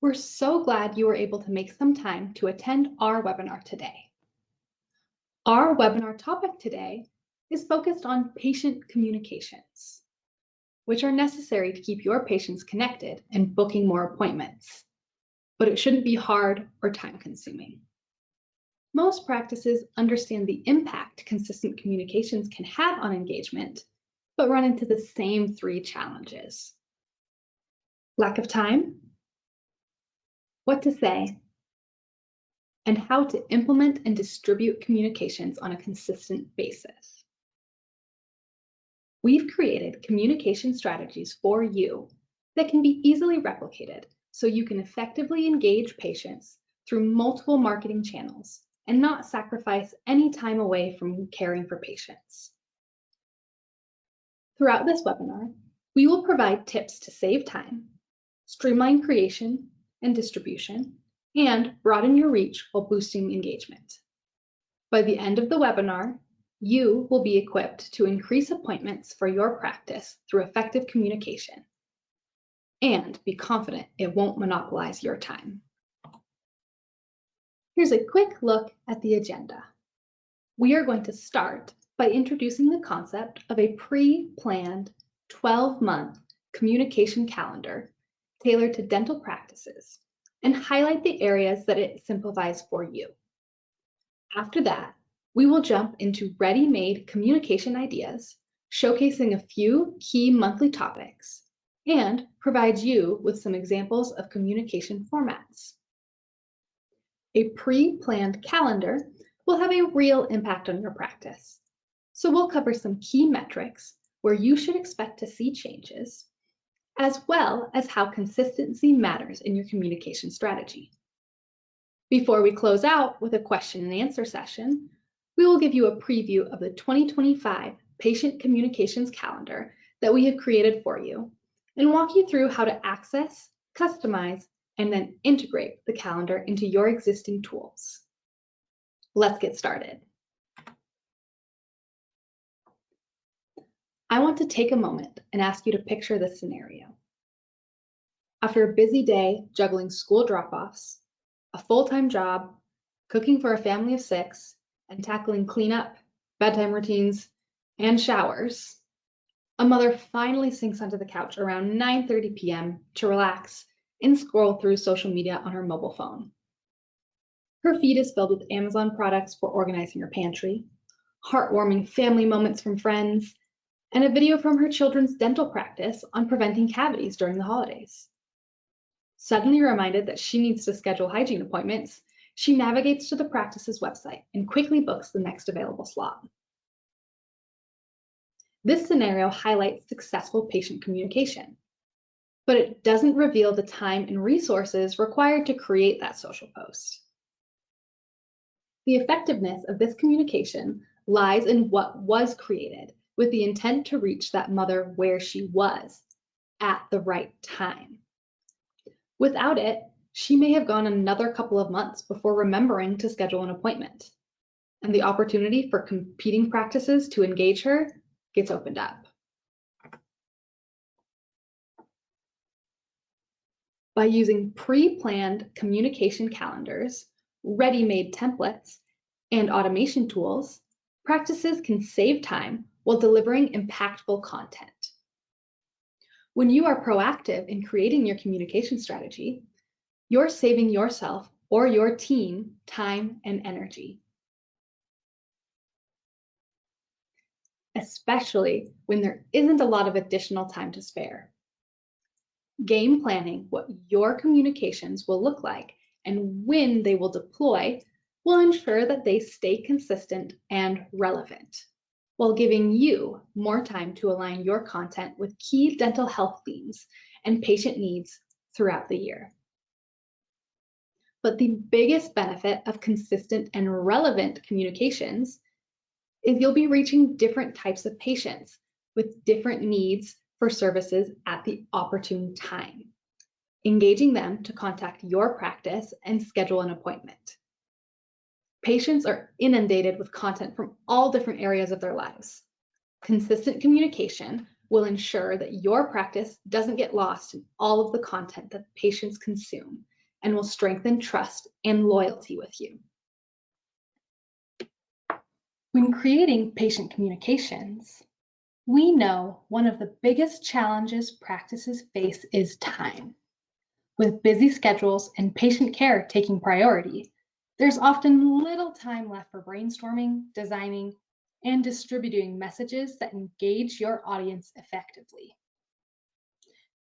We're so glad you were able to make some time to attend our webinar today. Our webinar topic today is focused on patient communications, which are necessary to keep your patients connected and booking more appointments, but it shouldn't be hard or time-consuming. Most practices understand the impact consistent communications can have on engagement, but run into the same three challenges: lack of time, what to say, and how to implement and distribute communications on a consistent basis. We've created communication strategies for you that can be easily replicated so you can effectively engage patients through multiple marketing channels and not sacrifice any time away from caring for patients. Throughout this webinar, we will provide tips to save time, streamline creation and distribution, and broaden your reach while boosting engagement. By the end of the webinar, you will be equipped to increase appointments for your practice through effective communication and be confident it won't monopolize your time. Here's a quick look at the agenda. We are going to start by introducing the concept of a pre-planned 12-month communication calendar tailored to dental practices and highlight the areas that it simplifies for you. After that, we will jump into ready-made communication ideas, showcasing a few key monthly topics, and provide you with some examples of communication formats. A pre-planned calendar will have a real impact on your practice, so we'll cover some key metrics where you should expect to see changes, as well as how consistency matters in your communication strategy. Before we close out with a question and answer session, we will give you a preview of the 2025 Patient Communications Calendar that we have created for you and walk you through how to access, customize, and then integrate the calendar into your existing tools. Let's get started. I want to take a moment and ask you to picture this scenario. After a busy day juggling school drop-offs, a full-time job, cooking for a family of 6, and tackling cleanup, bedtime routines, and showers, a mother finally sinks onto the couch around 9:30 p.m. to relax and scroll through social media on her mobile phone. Her feed is filled with Amazon products for organizing her pantry, heartwarming family moments from friends, and a video from her children's dental practice on preventing cavities during the holidays. Suddenly reminded that she needs to schedule hygiene appointments, she navigates to the practice's website and quickly books the next available slot. This scenario highlights successful patient communication, but it doesn't reveal the time and resources required to create that social post. The effectiveness of this communication lies in what was created with the intent to reach that mother where she was at the right time. Without it, she may have gone another couple of months before remembering to schedule an appointment, and the opportunity for competing practices to engage her gets opened up. By using pre-planned communication calendars, ready-made templates, and automation tools, practices can save time while delivering impactful content. When you are proactive in creating your communication strategy, you're saving yourself or your team time and energy, especially when there isn't a lot of additional time to spare. Game planning what your communications will look like and when they will deploy will ensure that they stay consistent and relevant, while giving you more time to align your content with key dental health themes and patient needs throughout the year. But the biggest benefit of consistent and relevant communications is you'll be reaching different types of patients with different needs for services at the opportune time, engaging them to contact your practice and schedule an appointment. Patients are inundated with content from all different areas of their lives. Consistent communication will ensure that your practice doesn't get lost in all of the content that patients consume and will strengthen trust and loyalty with you. When creating patient communications, we know one of the biggest challenges practices face is time. With busy schedules and patient care taking priority, there's often little time left for brainstorming, designing, and distributing messages that engage your audience effectively.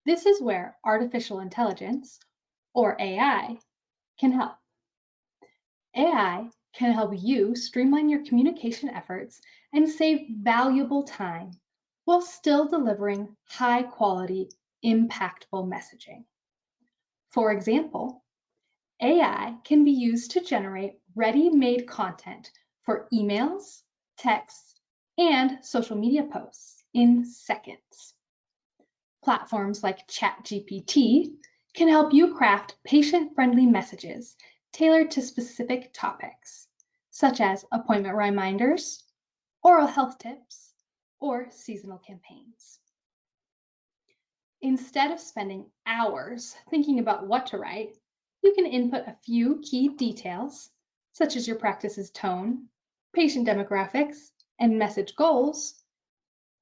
This is where artificial intelligence, or AI, can help. AI can help you streamline your communication efforts and save valuable time while still delivering high-quality, impactful messaging. For example, AI can be used to generate ready-made content for emails, texts, and social media posts in seconds. Platforms like ChatGPT can help you craft patient-friendly messages tailored to specific topics, such as appointment reminders, oral health tips, or seasonal campaigns. Instead of spending hours thinking about what to write, you can input a few key details, such as your practice's tone, patient demographics, and message goals,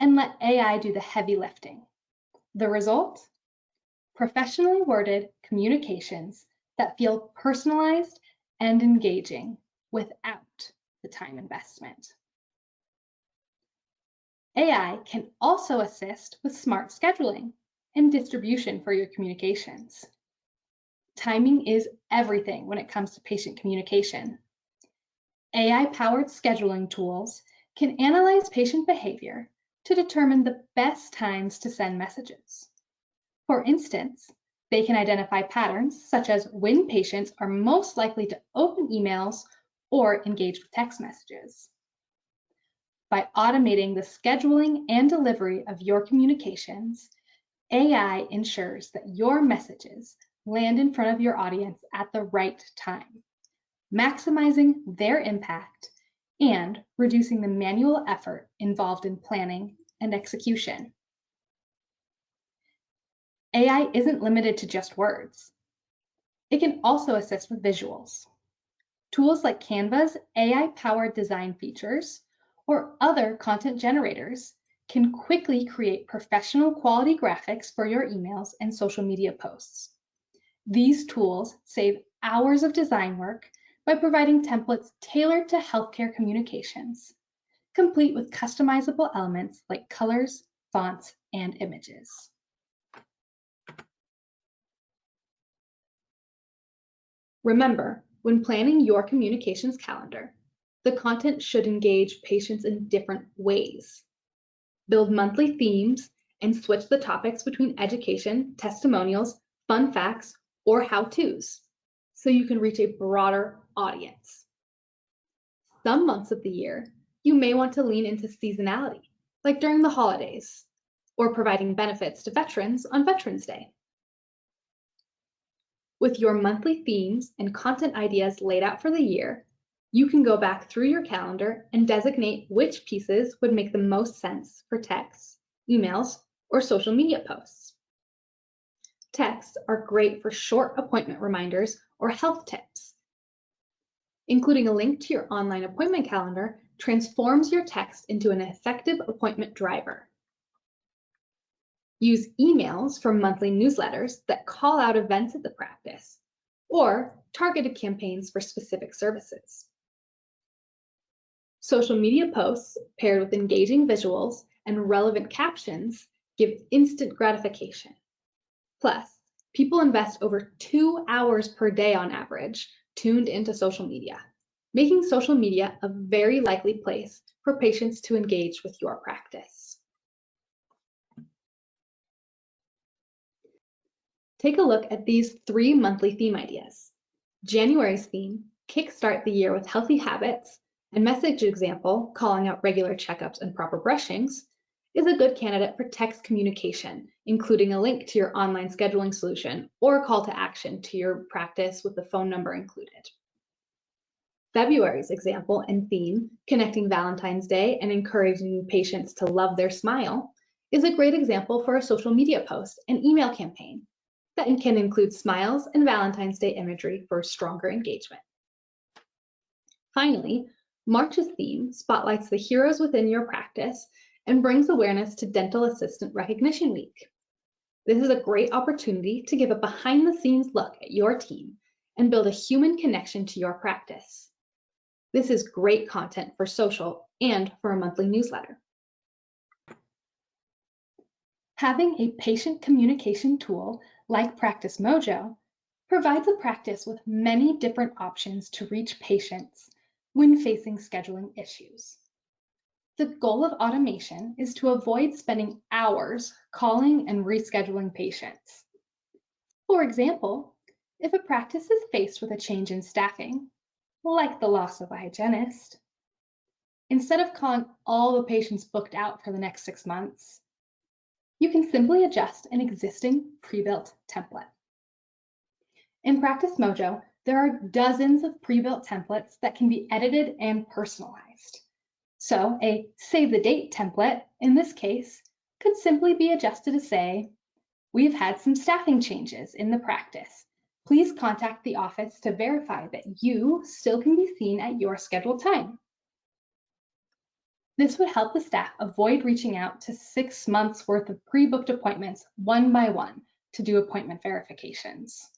and let AI do the heavy lifting. The result? Professionally worded communications that feel personalized and engaging without the time investment. AI can also assist with smart scheduling and distribution for your communications. Timing is everything when it comes to patient communication. AI-powered scheduling tools can analyze patient behavior to determine the best times to send messages. For instance, they can identify patterns such as when patients are most likely to open emails or engage with text messages. By automating the scheduling and delivery of your communications, AI ensures that your messages land in front of your audience at the right time, maximizing their impact and reducing the manual effort involved in planning and execution. AI isn't limited to just words. It can also assist with visuals. Tools like Canva's AI-powered design features or other content generators can quickly create professional quality graphics for your emails and social media posts. These tools save hours of design work by providing templates tailored to healthcare communications, complete with customizable elements like colors, fonts, and images. Remember, when planning your communications calendar, the content should engage patients in different ways. Build monthly themes and switch the topics between education, testimonials, fun facts, or how-tos, so you can reach a broader audience. Some months of the year, you may want to lean into seasonality, like during the holidays, or providing benefits to veterans on Veterans Day. With your monthly themes and content ideas laid out for the year, you can go back through your calendar and designate which pieces would make the most sense for texts, emails, or social media posts. Texts are great for short appointment reminders or health tips. Including a link to your online appointment calendar transforms your text into an effective appointment driver. Use emails for monthly newsletters that call out events at the practice, or targeted campaigns for specific services. Social media posts paired with engaging visuals and relevant captions give instant gratification. Plus, people invest over 2 hours per day on average tuned into social media, making social media a very likely place for patients to engage with your practice. Take a look at these 3 monthly theme ideas. January's theme, Kickstart the Year with Healthy Habits, and message example, calling out regular checkups and proper brushings, is a good candidate for text communication, including a link to your online scheduling solution or a call to action to your practice with the phone number included. February's example and theme, Connecting Valentine's Day and encouraging patients to love their smile, is a great example for a social media post and email campaign that can include smiles and Valentine's Day imagery for stronger engagement. Finally, March's theme spotlights the heroes within your practice and brings awareness to Dental Assistant Recognition Week. This is a great opportunity to give a behind-the-scenes look at your team and build a human connection to your practice. This is great content for social and for a monthly newsletter. Having a patient communication tool like Practice Mojo provides a practice with many different options to reach patients when facing scheduling issues. The goal of automation is to avoid spending hours calling and rescheduling patients. For example, if a practice is faced with a change in staffing, like the loss of a hygienist, instead of calling all the patients booked out for the next 6 months, you can simply adjust an existing pre-built template. In Practice Mojo, there are dozens of pre-built templates that can be edited and personalized. So a save the date template, in this case, could simply be adjusted to say, we've had some staffing changes in the practice. Please contact the office to verify that you still can be seen at your scheduled time. This would help the staff avoid reaching out to 6 months worth of pre-booked appointments one by one to do appointment verifications.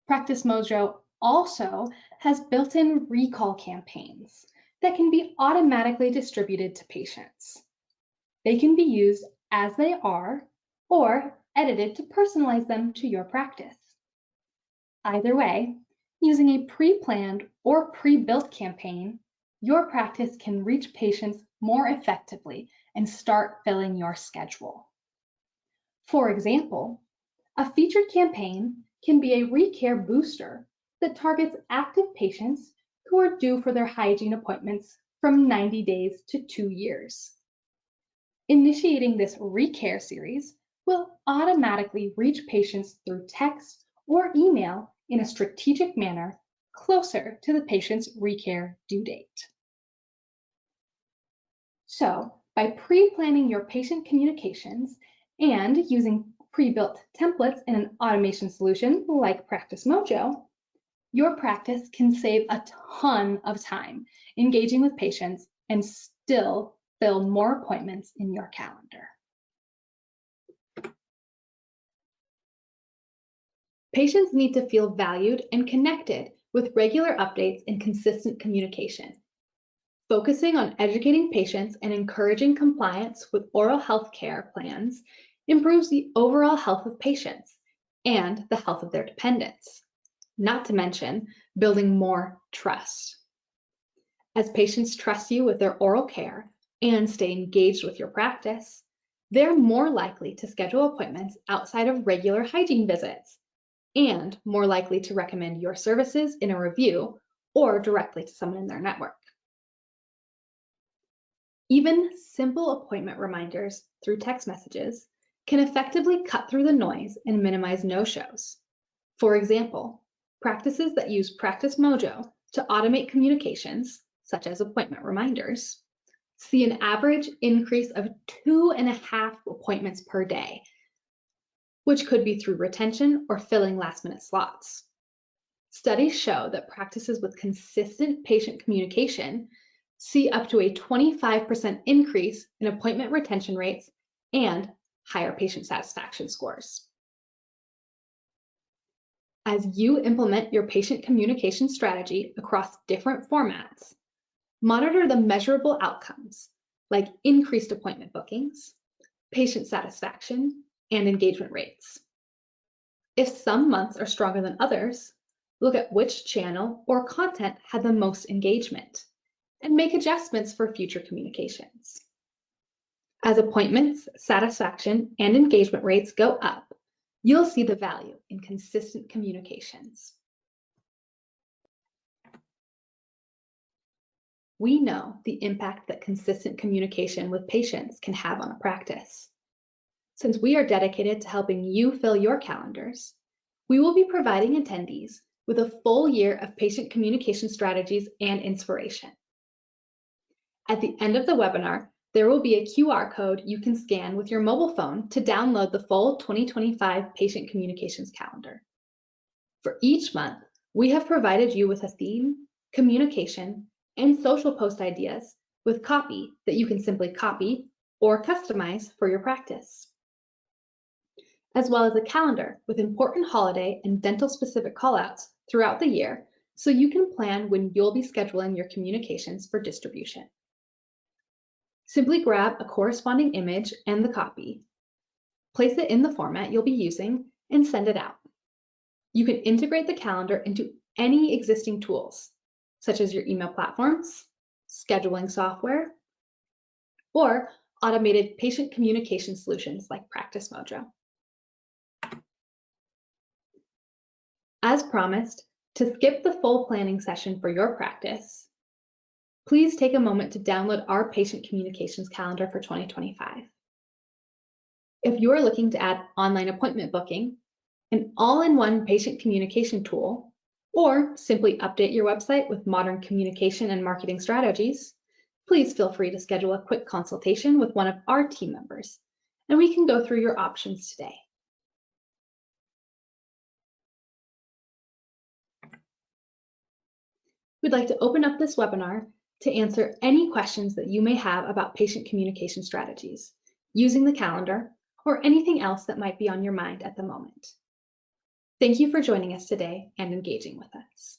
Practice Mojo also has built-in recall campaigns that can be automatically distributed to patients. They can be used as they are or edited to personalize them to your practice. Either way, using a pre-planned or pre-built campaign, your practice can reach patients more effectively and start filling your schedule. For example, a featured campaign can be a ReCare booster that targets active patients who are due for their hygiene appointments from 90 days to 2 years. Initiating this ReCare series will automatically reach patients through text or email in a strategic manner closer to the patient's ReCare due date. So, by pre-planning your patient communications and using pre-built templates in an automation solution like Practice Mojo, your practice can save a ton of time engaging with patients and still fill more appointments in your calendar. Patients need to feel valued and connected with regular updates and consistent communication. Focusing on educating patients and encouraging compliance with oral health care plans improves the overall health of patients and the health of their dependents, not to mention building more trust. As patients trust you with their oral care and stay engaged with your practice, they're more likely to schedule appointments outside of regular hygiene visits and more likely to recommend your services in a review or directly to someone in their network. Even simple appointment reminders through text messages can effectively cut through the noise and minimize no-shows. For example, practices that use Practice Mojo to automate communications, such as appointment reminders, see an average increase of 2.5 appointments per day, which could be through retention or filling last-minute slots. Studies show that practices with consistent patient communication see up to a 25% increase in appointment retention rates and higher patient satisfaction scores. As you implement your patient communication strategy across different formats, monitor the measurable outcomes like increased appointment bookings, patient satisfaction, and engagement rates. If some months are stronger than others, look at which channel or content had the most engagement and make adjustments for future communications. As appointments, satisfaction, and engagement rates go up, you'll see the value in consistent communications. We know the impact that consistent communication with patients can have on a practice. Since we are dedicated to helping you fill your calendars, we will be providing attendees with a full year of patient communication strategies and inspiration. At the end of the webinar, There will be a QR code you can scan with your mobile phone to download the full 2025 patient communications calendar. For each month, we have provided you with a theme, communication, and social post ideas with copy that you can simply copy or customize for your practice, as well as a calendar with important holiday and dental-specific callouts throughout the year so you can plan when you'll be scheduling your communications for distribution. Simply grab a corresponding image and the copy, place it in the format you'll be using, and send it out. You can integrate the calendar into any existing tools, such as your email platforms, scheduling software, or automated patient communication solutions like Practice Mojo. As promised, to skip the full planning session for your practice, please take a moment to download our patient communications calendar for 2025. If you're looking to add online appointment booking, an all-in-one patient communication tool, or simply update your website with modern communication and marketing strategies, please feel free to schedule a quick consultation with one of our team members, and we can go through your options today. We'd like to open up this webinar to answer any questions that you may have about patient communication strategies, using the calendar, or anything else that might be on your mind at the moment. Thank you for joining us today and engaging with us.